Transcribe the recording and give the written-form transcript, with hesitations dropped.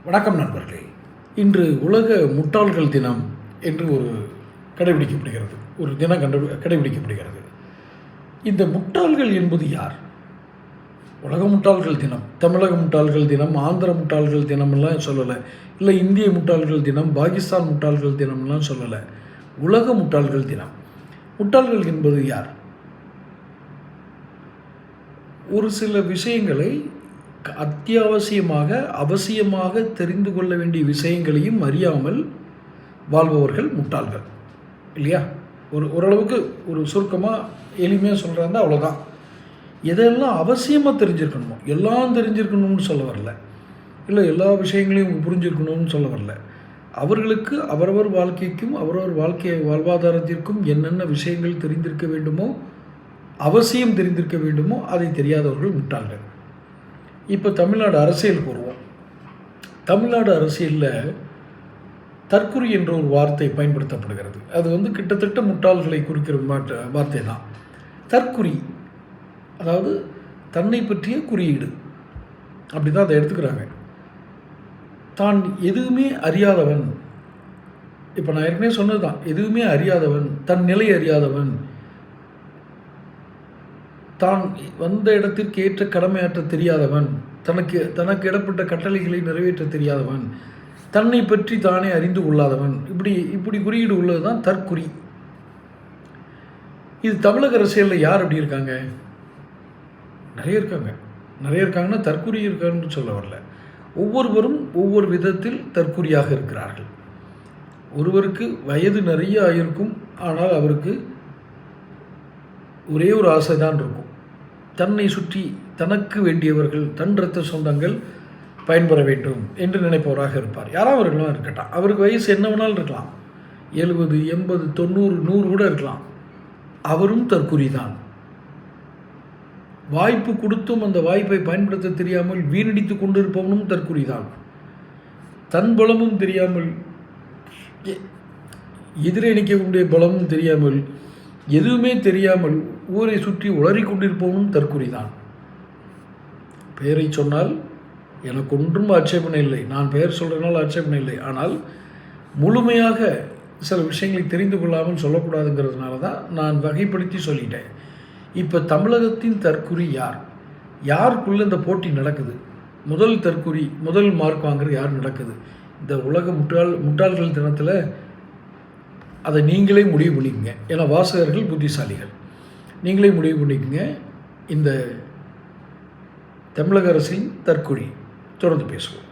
வணக்கம் நண்பர்களே. இன்று உலக முட்டாள்கள் தினம் என்று கடைபிடிக்கப்படுகிறது. ஒரு தினம் கடைபிடிக்கப்படுகிறது. இந்த முட்டாள்கள் என்பது யார்? உலக முட்டாள்கள் தினம், தமிழக முட்டாள்கள் தினம், ஆந்திர முட்டாள்கள் தினம்லாம் சொல்லலை, இல்லை இந்திய முட்டாள்கள் தினம், பாகிஸ்தான் முட்டாள்கள் தினம்லாம் சொல்லலை. உலக முட்டாள்கள் தினம். முட்டாள்கள் என்பது யார்? ஒரு சில விஷயங்களை அத்தியாவசியமாக அவசியமாக தெரிந்து கொள்ள வேண்டிய விஷயங்களையும் அறியாமல் வாழ்பவர்கள் முட்டாள்கள் இல்லையா? ஓரளவுக்கு சுருக்கமாக எளிமையாக சொல்கிறாங்க, அவ்வளோதான். எதெல்லாம் அவசியமாக தெரிஞ்சிருக்கணுமோ எல்லாம் தெரிஞ்சிருக்கணும்னு சொல்ல வரல, இல்லை எல்லா விஷயங்களையும் புரிஞ்சிருக்கணும்னு சொல்ல வரல. அவர்களுக்கு அவரவர் வாழ்க்கைக்கும் அவரவர் வாழ்க்கை வாழ்வாதாரத்திற்கும் என்னென்ன விஷயங்கள் தெரிந்திருக்க வேண்டுமோ, அவசியம் தெரிந்திருக்க வேண்டுமோ, அதை தெரியாதவர்கள் முட்டாள்கள். இப்போ தமிழ்நாடு அரசியலுக்கு வருவோம். தமிழ்நாடு அரசியலில் தற்குறி என்ற ஒரு வார்த்தை பயன்படுத்தப்படுகிறது. அது கிட்டத்தட்ட முட்டாள்களை குறிக்கிற வார்த்தை தான். தற்குறி, அதாவது தன்னை பற்றிய குறியீடு, அப்படி தான் அதை எடுத்துக்கிறாங்க. தான் எதுவுமே அறியாதவன், இப்போ நான் ஏற்கனவே சொன்னது தான், எதுவுமே அறியாதவன், தன் நிலை அறியாதவன், தான் வந்த இடத்திற்கு ஏற்ற கடமையாற்ற தெரியாதவன், தனக்கு இடப்பட்ட கட்டளைகளை நிறைவேற்ற தெரியாதவன், தன்னை பற்றி தானே அறிந்து கொள்ளாதவன், இப்படி குறியீடு உள்ளது தான் தற்குறி. இது தமிழக அரசியலில் யார் அப்படி இருக்காங்க? நிறைய இருக்காங்கன்னா தற்குறி இருக்கான்னு சொல்ல வரல. ஒவ்வொருவரும் ஒவ்வொரு விதத்தில் தற்குறியாக இருக்கிறார்கள். ஒருவருக்கு வயது நிறைய ஆகியிருக்கும், ஆனால் அவருக்கு ஒரே ஒரு ஆசை தான் இருக்கும், தன்னை சுற்றி தனக்கு வேண்டியவர்கள், தன் இரத்த சொந்தங்கள் பயன்பெற வேண்டும் என்று நினைப்பவராக இருப்பார். யாராவர்களும் இருக்கட்டும், அவருக்கு வயசு என்ன வேணாலும் இருக்கலாம், 70, 80, 90, 100 கூட இருக்கலாம். அவரும் தற்குறி தான். வாய்ப்பு கொடுத்தும் அந்த வாய்ப்பை பயன்படுத்த தெரியாமல் வீணடித்து கொண்டிருப்பவனும் தற்குறி தான். தன் பலமும் தெரியாமல் எதிரே நிற்கக்கூடிய பலமும் தெரியாமல், எதுவுமே தெரியாமல் ஊரை சுற்றி உளறி கொண்டிருப்பவனும் தற்குறி தான். பெயரை சொன்னால் எனக்கு ஒன்றும் ஆட்சேபனை இல்லை, நான் பெயர் சொல்கிறதுனால ஆட்சேபனை இல்லை. ஆனால் முழுமையாக சில விஷயங்களை தெரிந்து கொள்ளாமல் சொல்லக்கூடாதுங்கிறதுனால தான் நான் வகைப்படுத்தி சொல்லிட்டேன். இப்போ தமிழகத்தின் தற்குறி யார்? யாருக்குள்ளே இந்த போட்டி நடக்குது? முதல் தற்குறி, முதல் மார்க் வாங்குறது யார் நடக்குது? இந்த உலக முட்டாள்கள் தினத்தில் அதை நீங்களே முடிவு பண்ணிக்கங்க. ஏன்னா வாசகர்கள் புத்திசாலிகள், நீங்களே முடிவு பண்ணிக்கங்க. இந்த தமிழக அரசின் தற்குறி தொடர்ந்து பேசுவோம்.